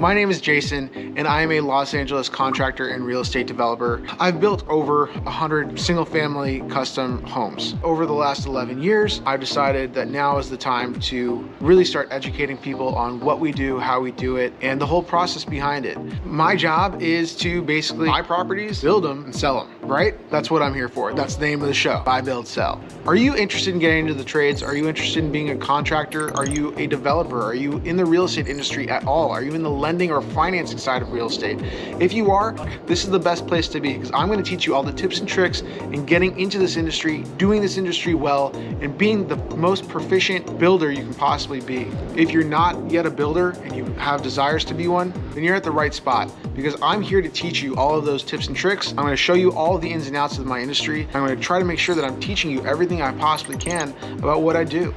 My name is Jason, and I am a Los Angeles contractor and real estate developer. I've built over 100 single-family custom homes. Over the last 11 years, I've decided that now is the time to really start educating people on what we do, how we do it, and the whole process behind it. My job is to basically buy properties, build them, and sell them, right? That's what I'm here for. That's the name of the show, Buy, Build, Sell. Are you interested in getting into the trades? Are you interested in being a contractor? Are you a developer? Are you in the real estate industry at all? Are you in the lending or financing side of real estate? If you are, this is the best place to be, because I'm going to teach you all the tips and tricks in getting into this industry, doing this industry well, and being the most proficient builder you can possibly be. If you're not yet a builder and you have desires to be one, then you're at the right spot, because I'm here to teach you all of those tips and tricks. I'm going to show you all the ins and outs of my industry. I'm going to try to make sure that I'm teaching you everything I possibly can about what I do.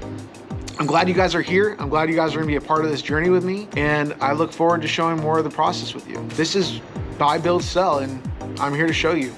I'm glad you guys are here. I'm glad you guys are gonna be a part of this journey with me, and I look forward to showing more of the process with you. This is Buy, Build, Sell, and I'm here to show you.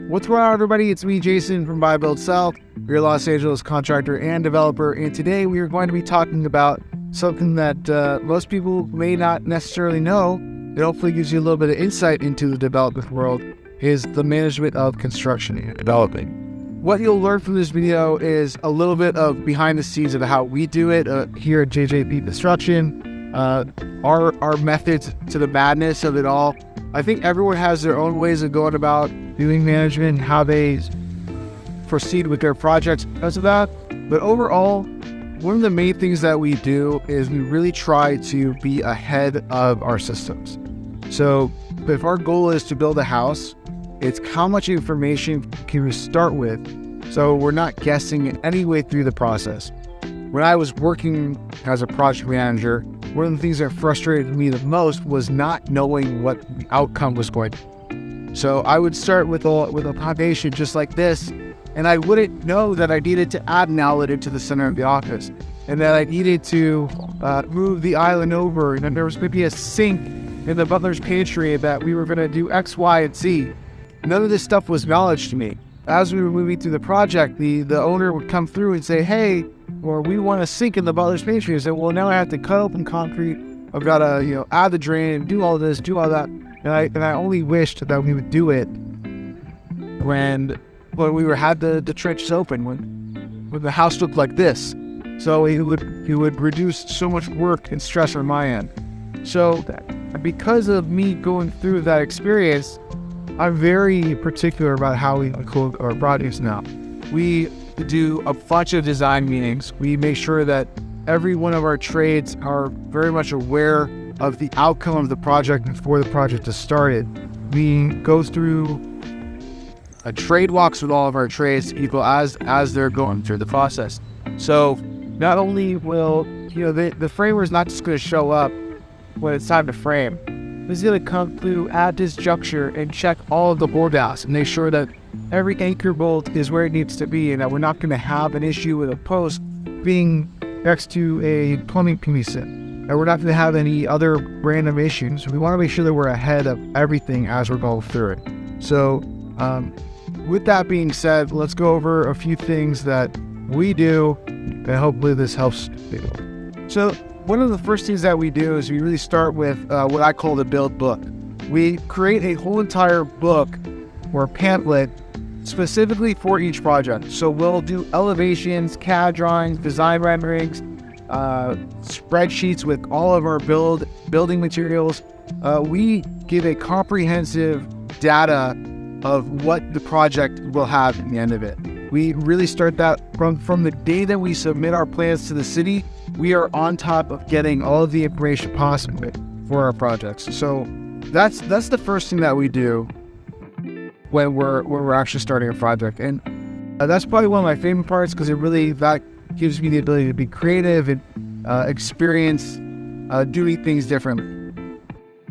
What's going on, everybody? It's me, Jason from Buy, Build, Sell. We're a Los Angeles contractor and developer, and today we are going to be talking about something that most people may not necessarily know. It hopefully gives you a little bit of insight into the development world, is the management of construction and developing. What you'll learn from this video is a little bit of behind the scenes of how we do it here at JJP Construction, our methods to the madness of it all. I think everyone has their own ways of going about doing management and how they proceed with their projects because of that. But overall, one of the main things that we do is we really try to be ahead of our systems. So if our goal is to build a house, it's how much information can we start with, so we're not guessing in any way through the process. When I was working as a project manager, one of the things that frustrated me the most was not knowing what the outcome was going to be. So I would start with a foundation just like this, and I wouldn't know that I needed to add an outlet into the center of the office, and that I needed to move the island over, and then there was going to be a sink in the butler's pantry, that we were going to do X, Y, and Z. None of this stuff was knowledge to me. As we were moving through the project, the owner would come through and say, hey, or we want a sink in the butler's pantry. I said, well, now I have to cut open concrete. I've got to, add the drain, do all this, do all that. And I only wished that we would do it when we had the trenches open, when the house looked like this. So he would reduce so much work and stress on my end. So because of me going through that experience, I'm very particular about how we code our projects now. We do a bunch of design meetings. We make sure that every one of our trades are very much aware of the outcome of the project before the project is started. We go through a trade walks with all of our trades people as they're going through the process. So not only will, the framer is not just going to show up when it's time to frame. He's going to come through at this juncture and check all of the board outs and make sure that every anchor bolt is where it needs to be, and that we're not going to have an issue with a post being next to a plumbing piece, and we're not going to have any other random issues. We want to make sure that we're ahead of everything as we're going through it. So with that being said, let's go over a few things that we do, and hopefully this helps people. So one of the first things that we do is we really start with what I call the build book. We create a whole entire book or pamphlet specifically for each project. So we'll do elevations, CAD drawings, design renderings, spreadsheets with all of our building materials. We give a comprehensive data of what the project will have at the end of it. We really start that from the day that we submit our plans to the city. We are on top of getting all of the information possible for our projects. So that's the first thing that we do when we're actually starting a project, and that's probably one of my favorite parts, because that gives me the ability to be creative and experience doing things differently.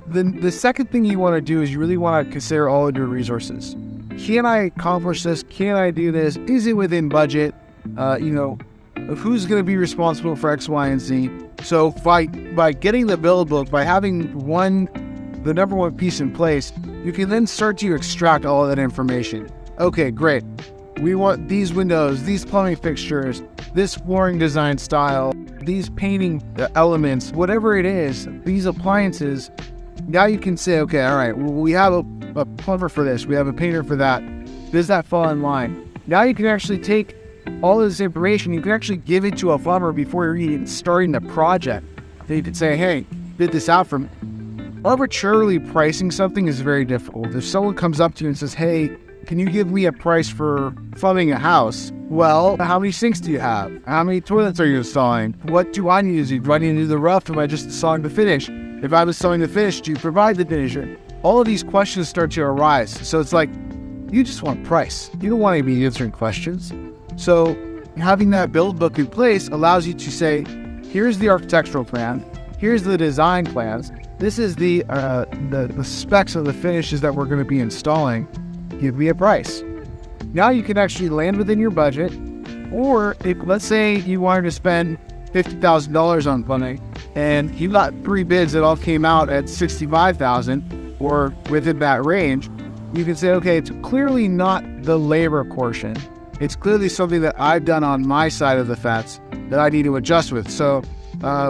The second thing you want to do is you really want to consider all of your resources. Can I accomplish this? Can I do this? Is it within budget? Who's going to be responsible for X, Y, and Z? So by getting the build book, by having the number one piece in place, you can then start to extract all of that information. Okay, great. We want these windows, these plumbing fixtures, this flooring design style, these painting elements, whatever it is, these appliances, now you can say, okay, all right, well, we have a plumber for this, we have a painter for that. Does that fall in line? Now you can actually take all of this information, you can actually give it to a plumber before you're even starting the project. Then you can say, hey, bid this out for me. Arbitrarily pricing something is very difficult. If someone comes up to you and says, hey, can you give me a price for plumbing a house? Well, how many sinks do you have? How many toilets are you installing? What do I need to do? Do I need to do the rough? Am I just installing the finish? If I was installing the finish, do you provide the finisher? All of these questions start to arise. So it's like, you just want price. You don't want to be answering questions. So having that build book in place allows you to say, here's the architectural plan. Here's the design plans. This is the specs of the finishes that we're going to be installing. Give me a price. Now you can actually land within your budget, or if let's say you wanted to spend $50,000 on plumbing and you got 3 bids that all came out at $65,000 or within that range, you can say, okay, it's clearly not the labor portion. It's clearly something that I've done on my side of the fence that I need to adjust with. So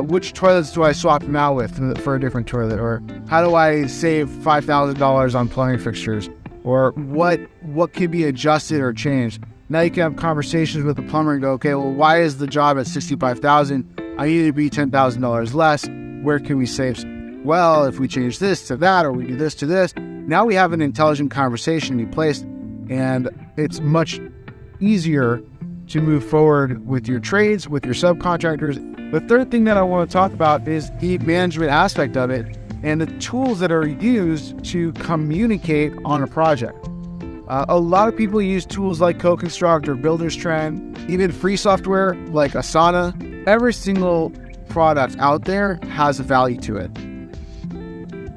which toilets do I swap them out with for a different toilet? Or how do I save $5,000 on plumbing fixtures? Or what can be adjusted or changed? Now you can have conversations with the plumber and go, okay, well, why is the job at $65,000? I need to be $10,000 less. Where can we save some? Well, if we change this to that, or we do this to this, now we have an intelligent conversation in place, and it's much easier to move forward with your trades, with your subcontractors. The third thing that I want to talk about is the management aspect of it and the tools that are used to communicate on a project. A lot of people use tools like Co-Construct or Builder's Trend, even free software like Asana. Every single product out there has a value to it.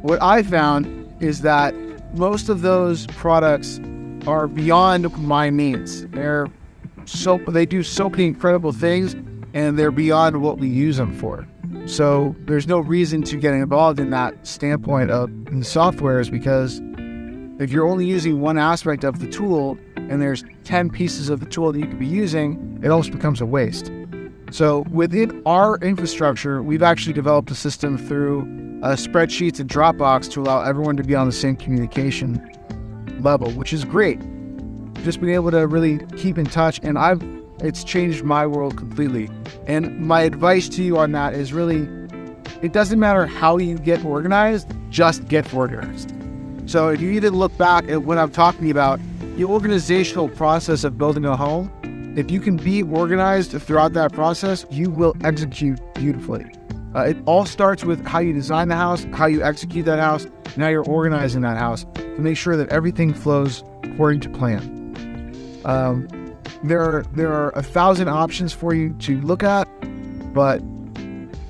What I found is that most of those products are beyond my means. They do so many incredible things, and they're beyond what we use them for. So there's no reason to get involved in that standpoint of the softwares, because if you're only using one aspect of the tool and there's 10 pieces of the tool that you could be using, it almost becomes a waste. So within our infrastructure, we've actually developed a system through spreadsheets and Dropbox to allow everyone to be on the same communication level, which is great. Just being able to really keep in touch, and it's changed my world completely. And my advice to you on that is really, it doesn't matter how you get organized, just get organized. So if you even look back at what I'm talking about, the organizational process of building a home, if you can be organized throughout that process, you will execute beautifully. It all starts with how you design the house, how you execute that house, and how you're organizing that house to make sure that everything flows according to plan. There are 1,000 options for you to look at, but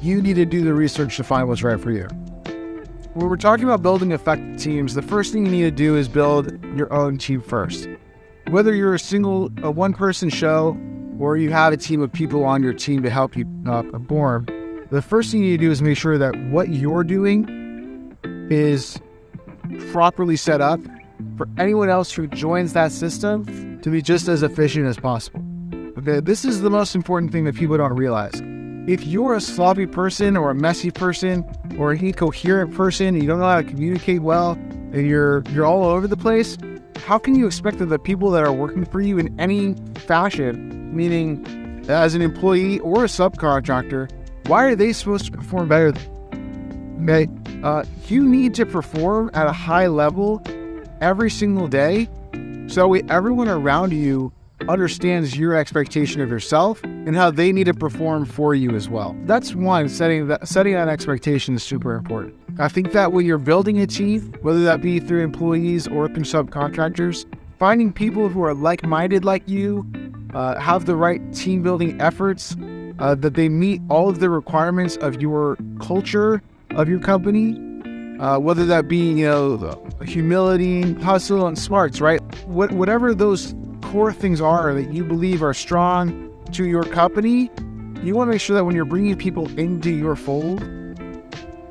you need to do the research to find what's right for you. When we're talking about building effective teams, the first thing you need to do is build your own team first. Whether you're a one-person show or you have a team of people on your team to help you perform, the first thing you need to do is make sure that what you're doing is properly set up for anyone else who joins that system to be just as efficient as possible. Okay, this is the most important thing that people don't realize. If you're a sloppy person or a messy person or an incoherent person, you don't know how to communicate well, and you're all over the place, how can you expect that the people that are working for you in any fashion, meaning as an employee or a subcontractor, why are they supposed to perform better than you? Okay, you need to perform at a high level every single day, so everyone around you understands your expectation of yourself and how they need to perform for you as well. That's one, setting that expectation is super important. I think that when you're building a team, whether that be through employees or through subcontractors, finding people who are like-minded like you, have the right team building efforts, that they meet all of the requirements of your culture, of your company, whether that be, humility, hustle, and smarts, right? Whatever those core things are that you believe are strong to your company, you want to make sure that when you're bringing people into your fold,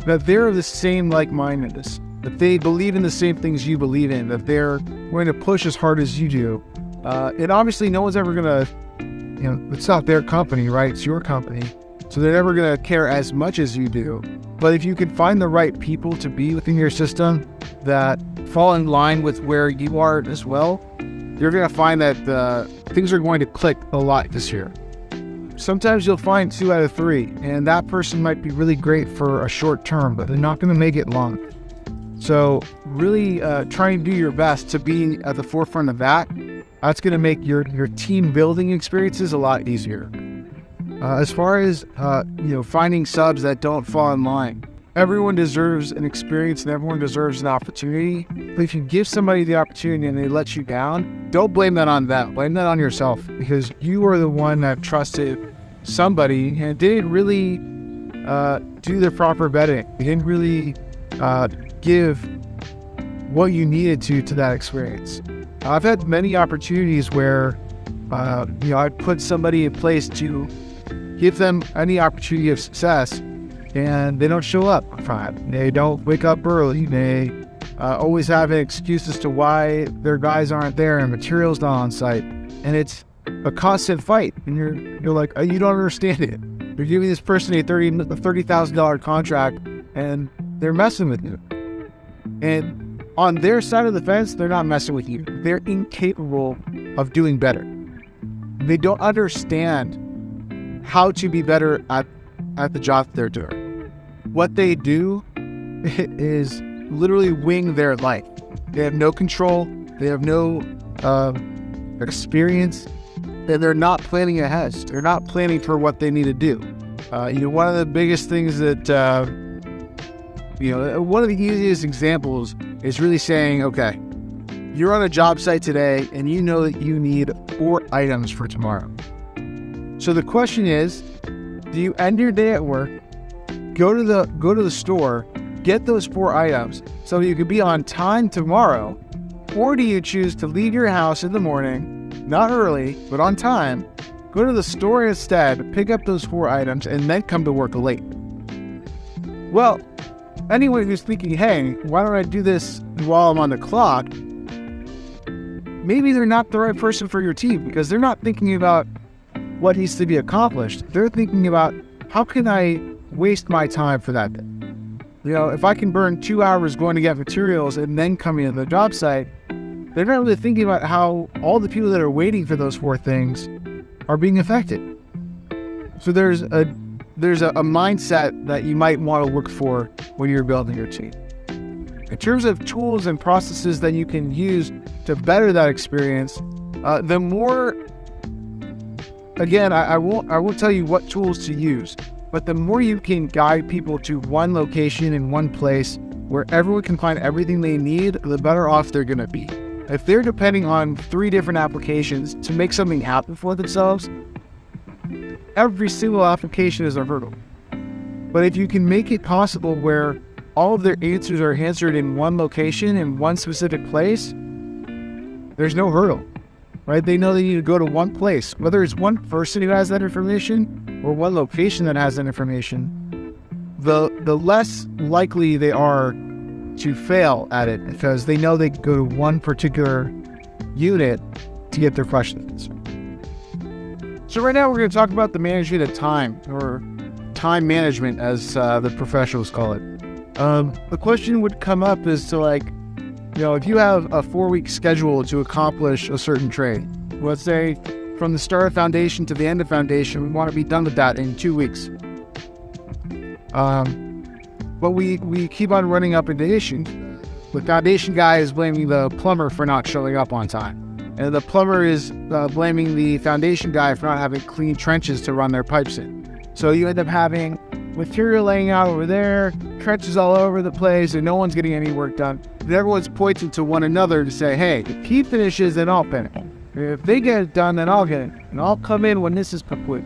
that they're of the same like-mindedness, that they believe in the same things you believe in, that they're going to push as hard as you do. And obviously no one's ever going to, it's not their company, right? It's your company. So they're never going to care as much as you do. But if you can find the right people to be within your system that fall in line with where you are as well, you're going to find that things are going to click a lot this year. Sometimes you'll find 2 out of 3, and that person might be really great for a short term, but they're not going to make it long. So really try and do your best to be at the forefront of that. That's going to make your team building experiences a lot easier. As far as finding subs that don't fall in line, everyone deserves an experience and everyone deserves an opportunity. But if you give somebody the opportunity and they let you down, don't blame that on them. Blame that on yourself, because you are the one that trusted somebody and didn't really do the proper vetting. You didn't really give what you needed to that experience. I've had many opportunities where I'd put somebody in place to give them any opportunity of success, and they don't show up on time. They don't wake up early. They always have an excuse as to why their guys aren't there and materials not on site. And it's a constant fight. And you're like, you don't understand it. You're giving this person a $30,000 contract, and they're messing with you. And on their side of the fence, they're not messing with you. They're incapable of doing better. They don't understand how to be better at the job that they're doing. What they do is literally wing their life. They have no control. They have no experience. And they're not planning ahead. They're not planning for what they need to do. One of the biggest things that, one of the easiest examples is really saying, okay, you're on a job site today and you know that you need 4 items for tomorrow. So the question is, do you end your day at work, go to the store, get those 4 items so you can be on time tomorrow, or do you choose to leave your house in the morning, not early, but on time, go to the store instead, pick up those 4 items, and then come to work late? Well, anyone who's thinking, hey, why don't I do this while I'm on the clock? Maybe they're not the right person for your team, because they're not thinking about what needs to be accomplished. They're thinking about, how can I waste my time for that day? If I can burn 2 hours going to get materials and then coming to the job site, they're not really thinking about how all the people that are waiting for those 4 things are being affected. So there's a mindset that you might want to look for when you're building your team. In terms of tools and processes that you can use to better that experience, the more, again, I won't tell you what tools to use, but the more you can guide people to one location in one place where everyone can find everything they need, the better off they're going to be. If they're depending on 3 different applications to make something happen for themselves, every single application is a hurdle. But if you can make it possible where all of their answers are answered in one location, in one specific place, there's no hurdle, right? They know they need to go to one place, whether it's one person who has that information or one location that has that information, the less likely they are to fail at it, because they know they go to one particular unit to get their questions answered. So right now we're going to talk about the management of time, or time management as the professionals call it. The question would come up is to if you have a 4-week schedule to accomplish a certain trade, let's say from the start of foundation to the end of foundation, we want to be done with that in 2 weeks. But we keep on running up into issues. The foundation guy is blaming the plumber for not showing up on time. And the plumber is blaming the foundation guy for not having clean trenches to run their pipes in. So you end up having material laying out over there, trenches all over the place, and no one's getting any work done. And everyone's pointing to one another to say, hey, if he finishes, then I'll finish. If they get it done, then I'll get it. And I'll come in when this is complete.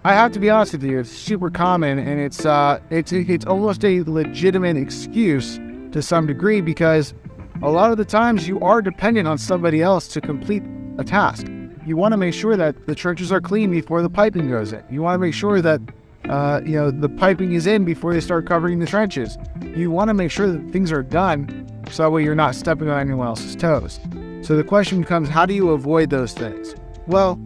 I have to be honest with you, it's super common, and it's almost a legitimate excuse to some degree, because a lot of the times you are dependent on somebody else to complete a task. You want to make sure that the trenches are clean before the piping goes in. You want to make sure that the piping is in before they start covering the trenches. You want to make sure that things are done so that way you're not stepping on anyone else's toes. So the question becomes, how do you avoid those things? Well,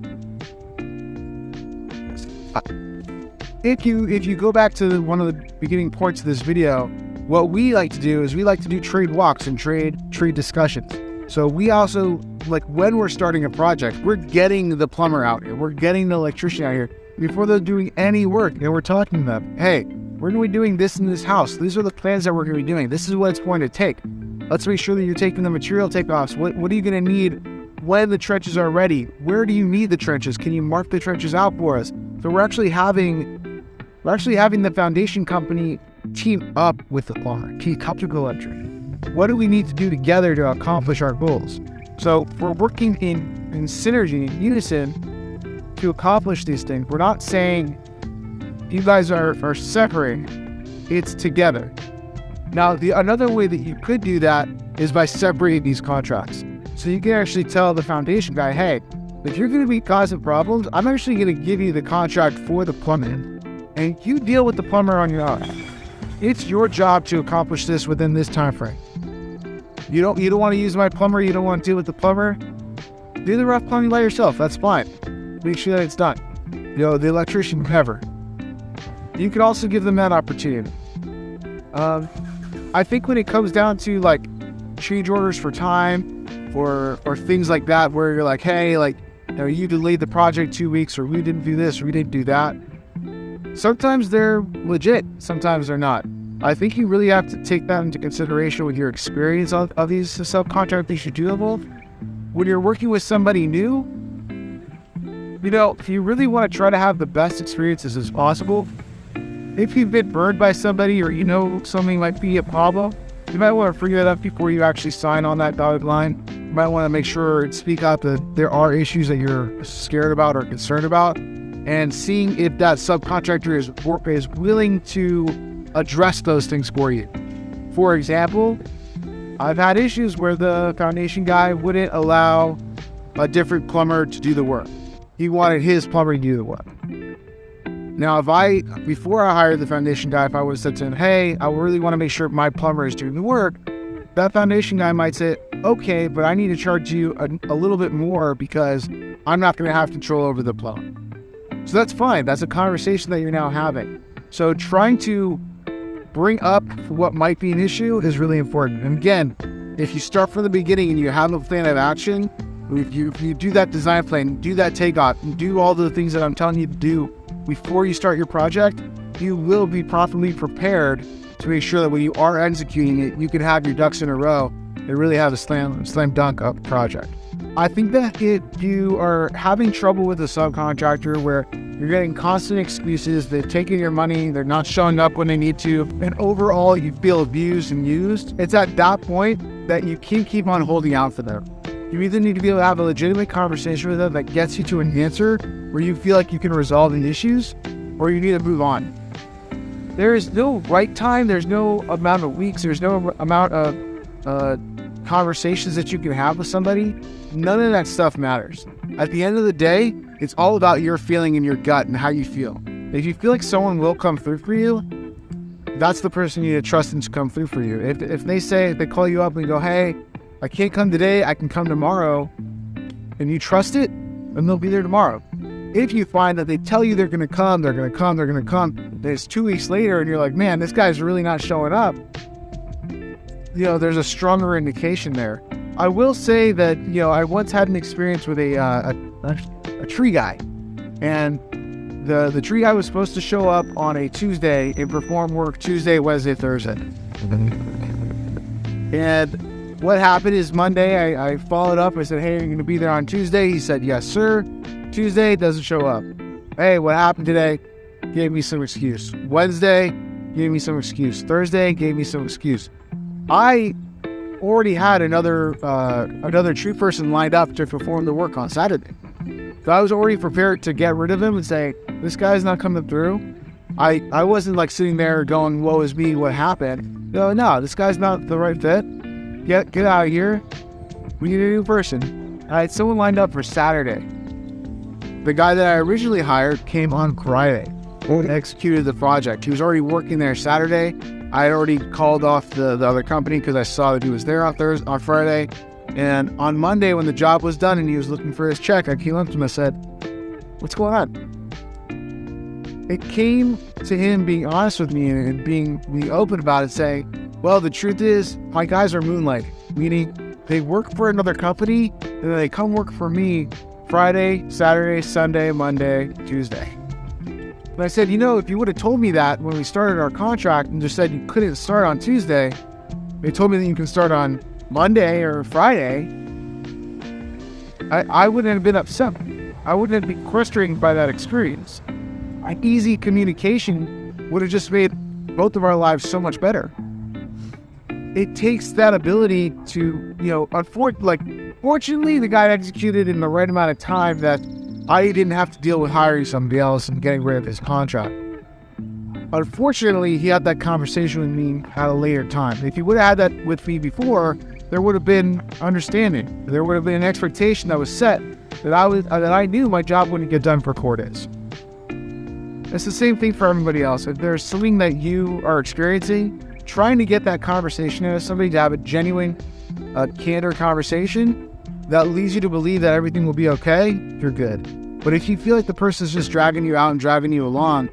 if you go back to one of the beginning points of this video, what we like to do is we like to do trade walks and trade discussions. So we also, like, when we're starting a project, we're getting the plumber out here, we're getting the electrician out here before they're doing any work, and we're talking to them. Hey, we're going to be doing this in this house. These are the plans that we're going to be doing. This is what it's going to take. Let's make sure that you're taking the material takeoffs. What are you going to need when the trenches are ready? Where do you need the trenches? Can you mark the trenches out for us? So we're actually having the foundation company team up with the plumber, key couple entry. What do we need to do together to accomplish our goals? So we're working in synergy, in unison, to accomplish these things. We're not saying you guys are separating. It's together. Now, another way that you could do that is by separating these contracts. So you can actually tell the foundation guy, hey, if you're going to be causing problems, I'm actually going to give you the contract for the plumbing, and you deal with the plumber on your own. It's your job to accomplish this within this time frame. You don't want to use my plumber, you don't want to deal with the plumber, do the rough plumbing by yourself, that's fine. Make sure that it's done. The electrician, whatever. You can also give them that opportunity. I think when it comes down to like change orders for time or things like that, where you're like, hey, like, you delayed the project 2 weeks, or we didn't do this, or we didn't do that. Sometimes they're legit, sometimes they're not. I think you really have to take that into consideration with your experience of these subcontractors you do involve. When you're working with somebody new, if you really want to try to have the best experiences as possible, if you've been burned by somebody or something might be a problem, you might want to figure that out before you actually sign on that dotted line. You might want to make sure and speak out that there are issues that you're scared about or concerned about, and seeing if that subcontractor is willing to address those things for you. For example, I've had issues where the foundation guy wouldn't allow a different plumber to do the work. He wanted his plumber to do the work. Now, before I hired the foundation guy, if I would have said to him, hey, I really want to make sure my plumber is doing the work, that foundation guy might say, okay, but I need to charge you a little bit more because I'm not going to have control over the plumbing. So that's fine. That's a conversation that you're now having. So trying to bring up what might be an issue is really important. And again, if you start from the beginning and you have a plan of action, if you do that design plan, do that takeoff, and do all the things that I'm telling you to do before you start your project, you will be properly prepared to make sure that when you are executing it, you can have your ducks in a row and really have a slam dunk up project. I think that if you are having trouble with a subcontractor where you're getting constant excuses, they're taking your money, they're not showing up when they need to, and overall you feel abused and used, it's at that point that you can't keep on holding out for them. You either need to be able to have a legitimate conversation with them that gets you to an answer where you feel like you can resolve the issues, or you need to move on. There is no right time, there's no amount of weeks, there's no amount of conversations that you can have with somebody. None of that stuff matters. At the end of the day, it's all about your feeling in your gut and how you feel. If you feel like someone will come through for you, that's the person you need to trust them to come through for you. If they call you up and go, hey, I can't come today, I can come tomorrow, and you trust it, then they'll be there tomorrow. If you find that they tell you they're going to come, then it's 2 weeks later and you're like, man, this guy's really not showing up, there's a stronger indication there. I will say that, I once had an experience with a tree guy, and the tree guy was supposed to show up on a Tuesday and perform work Tuesday, Wednesday, Thursday. And what happened is Monday, I followed up. I said, hey, are you going to be there on Tuesday? He said, yes, sir. Tuesday, doesn't show up. Hey, what happened today? Gave me some excuse. Wednesday, gave me some excuse. Thursday, gave me some excuse. I already had another tree person lined up to perform the work on Saturday. So I was already prepared to get rid of him and say, this guy's not coming through. I wasn't like sitting there going, woe is me, what happened? No, this guy's not the right fit. Get out of here. We need a new person. I had someone lined up for Saturday. The guy that I originally hired came on Friday and executed the project. He was already working there Saturday. I had already called off the other company because I saw that he was there on Friday. And on Monday, when the job was done and he was looking for his check, I came up to him and said, what's going on? it came to him being honest with me and being open about it, saying, well, the truth is my guys are moonlighting, meaning they work for another company and then they come work for me Friday, Saturday, Sunday, Monday, Tuesday. And I said, if you would have told me that when we started our contract and just said you couldn't start on Tuesday, they told me that you can start on Monday or Friday, I wouldn't have been upset. I wouldn't have been frustrated by that experience. Easy communication would have just made both of our lives so much better. It takes that ability to, fortunately, the guy executed in the right amount of time that I didn't have to deal with hiring somebody else and getting rid of his contract. Unfortunately, he had that conversation with me at a later time. If he would have had that with me before, there would have been understanding. There would have been an expectation that was set that I knew my job wouldn't get done for 4 days. It's the same thing for everybody else. If there's something that you are experiencing, trying to get that conversation with somebody to have a genuine, candor conversation that leads you to believe that everything will be okay, you're good. But if you feel like the person's just dragging you out and driving you along,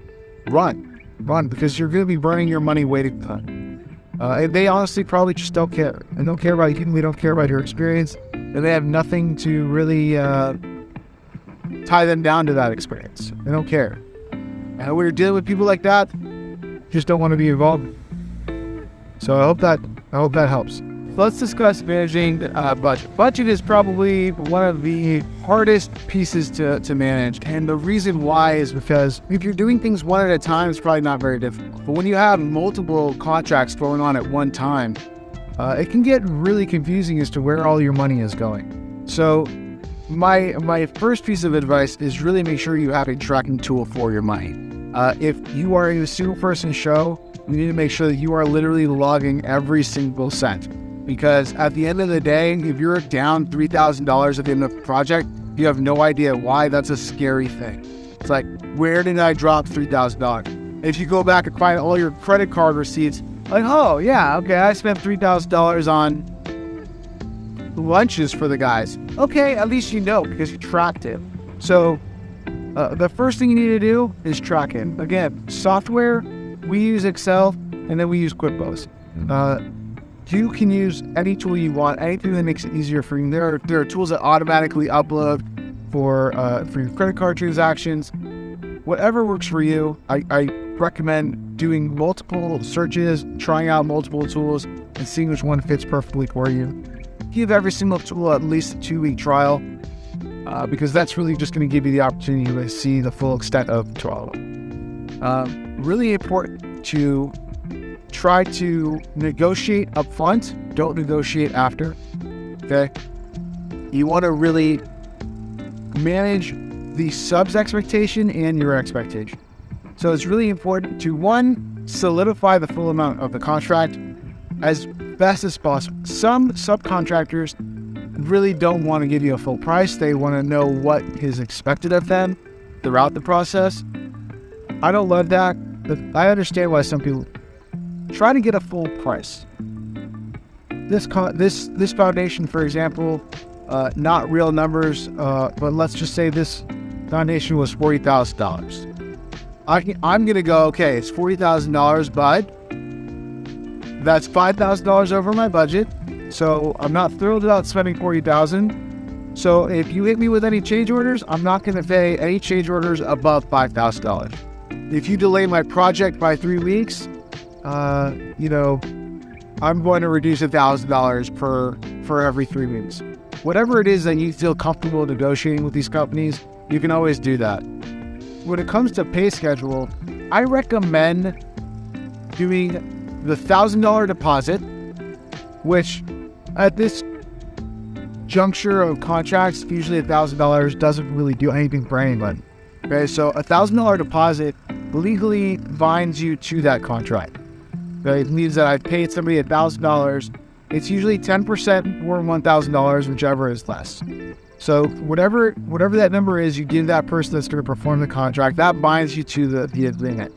run, because you're going to be burning your money waiting for them. And they honestly probably just don't care. And don't care about you. They don't care about your experience. And they have nothing to really tie them down to that experience. They don't care. And when you're dealing with people like that, you just don't want to be involved. So I hope that helps. Let's discuss managing budget. Budget is probably one of the hardest pieces to manage. And the reason why is because if you're doing things one at a time, it's probably not very difficult. But when you have multiple contracts going on at one time, it can get really confusing as to where all your money is going. So my first piece of advice is really make sure you have a tracking tool for your money. If you are a single person show, you need to make sure that you are literally logging every single cent. Because at the end of the day, if you're down $3,000 at the end of the project, you have no idea why. That's a scary thing. It's like, where did I drop $3,000? If you go back and find all your credit card receipts, like, oh yeah, okay, I spent $3,000 on lunches for the guys. Okay, at least you know because you tracked it. So the first thing you need to do is track it. Again, software, we use Excel and then we use QuickBooks. You can use any tool you want, anything that makes it easier for you. There are tools that automatically upload for your credit card transactions. Whatever works for you. I recommend doing multiple searches, trying out multiple tools, and seeing which one fits perfectly for you. Give every single tool at least a 2-week trial, because that's really just going to give you the opportunity to see the full extent of the trial. Really important to try to negotiate up front. Don't negotiate after. Okay? You want to really manage the sub's expectation and your expectation. So it's really important to, one, solidify the full amount of the contract as best as possible. Some subcontractors really don't want to give you a full price. They want to know what is expected of them throughout the process. I don't love that, but I understand why some people try to get a full price. This foundation, for example, not real numbers, but let's just say this foundation was $40,000. I'm gonna go, okay, it's $40,000, but that's $5,000 over my budget. So I'm not thrilled about spending $40,000. So if you hit me with any change orders, I'm not gonna pay any change orders above $5,000. If you delay my project by 3 weeks, I'm going to reduce $1,000 for every 3 weeks. Whatever it is that you feel comfortable negotiating with these companies, you can always do that. When it comes to pay schedule, I recommend doing the $1,000 deposit, which at this juncture of contracts, usually $1,000 doesn't really do anything for anybody. Okay, so a $1,000 deposit legally binds you to that contract. Okay, it means that I've paid somebody $1,000. It's usually 10% or $1,000, whichever is less. So whatever that number is, you give that person that's going to perform the contract. That binds you to the agreement.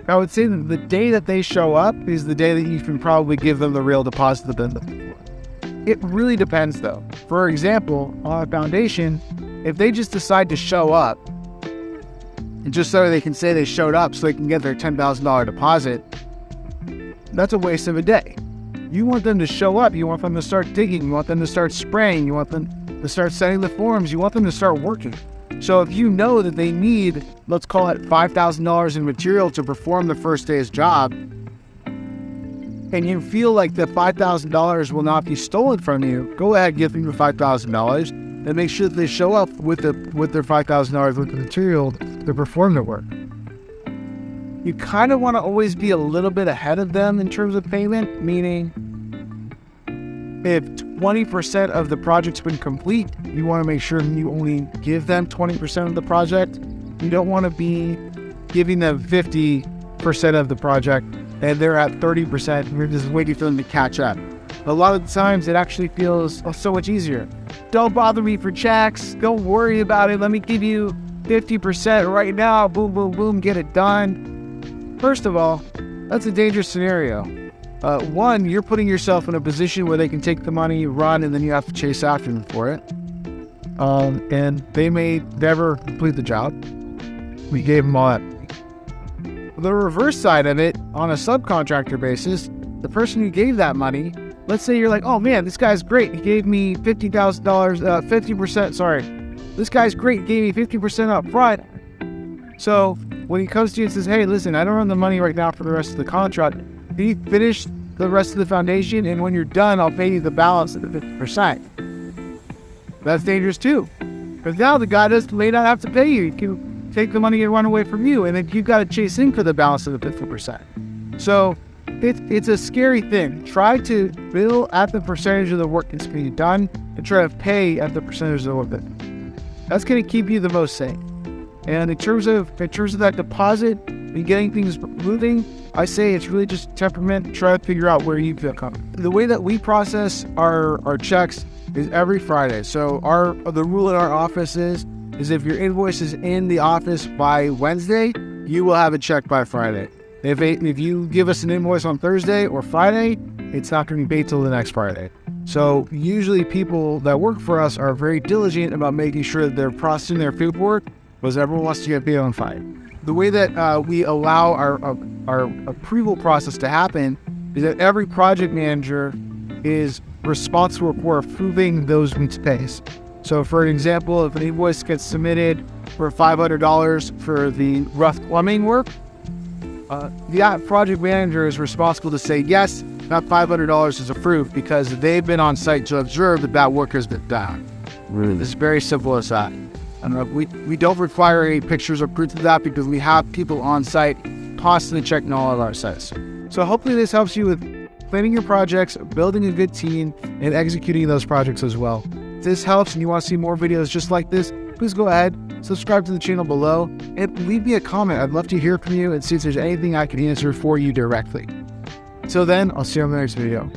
I would say that the day that they show up is the day that you can probably give them the real deposit that they're looking for. It really depends, though. For example, on a foundation, if they just decide to show up, and just so they can say they showed up so they can get their $10,000 deposit, that's a waste of a day. You want them to show up. You want them to start digging. You want them to start spraying. You want them to start setting the forms. You want them to start working. So if you know that they need, let's call it $5,000 in material to perform the first day's job, and you feel like the $5,000 will not be stolen from you, go ahead, give them the $5,000 and make sure that they show up with their $5,000 worth of material to perform the work. You kind of want to always be a little bit ahead of them in terms of payment, meaning if 20% of the project's been complete, you want to make sure you only give them 20% of the project. You don't want to be giving them 50% of the project and they're at 30%, and you're just waiting for them to catch up. A lot of the times it actually feels so much easier. Don't bother me for checks. Don't worry about it. Let me give you 50% right now. Boom, boom, boom, get it done. First of all, that's a dangerous scenario. One, you're putting yourself in a position where they can take the money, run, and then you have to chase after them for it. And they may never complete the job. We gave them all that. The reverse side of it, on a subcontractor basis, the person who gave that money, let's say you're like, oh man, this guy's great. He gave me $50,000, 50%, sorry. This guy's great, he gave me 50% up front. So when he comes to you and says, hey, listen, I don't earn the money right now for the rest of the contract. Can you finish the rest of the foundation? And when you're done, I'll pay you the balance of the 50%. That's dangerous too. Because now the guy may not have to pay you. He can take the money and run away from you. And then you've got to chase in for the balance of the 50%. So it's a scary thing. Try to bill at the percentage of the work that's being done and try to pay at the percentage of the work that's going to keep you the most safe. And in terms of that deposit and getting things moving, I say it's really just temperament. Try to figure out where you feel comfortable. The way that we process our checks is every Friday. So the rule in our office is if your invoice is in the office by Wednesday, you will have a check by Friday. If you give us an invoice on Thursday or Friday, it's not going to be paid till the next Friday. So usually people that work for us are very diligent about making sure that they're processing their paperwork because everyone wants to get paid on Friday. The way that we allow our approval process to happen is that every project manager is responsible for approving those week's pays. So for an example, if an invoice gets submitted for $500 for the rough plumbing work, the project manager is responsible to say, yes, that $500 is approved because they've been on site to observe that that work has been done. Really? It's very simple as that. We don't require any pictures or proof of that because we have people on site constantly checking all of our sites. So hopefully this helps you with planning your projects, building a good team, and executing those projects as well. If this helps and you want to see more videos just like this, please go ahead, subscribe to the channel below, and leave me a comment. I'd love to hear from you and see if there's anything I can answer for you directly. Till then, I'll see you on the next video.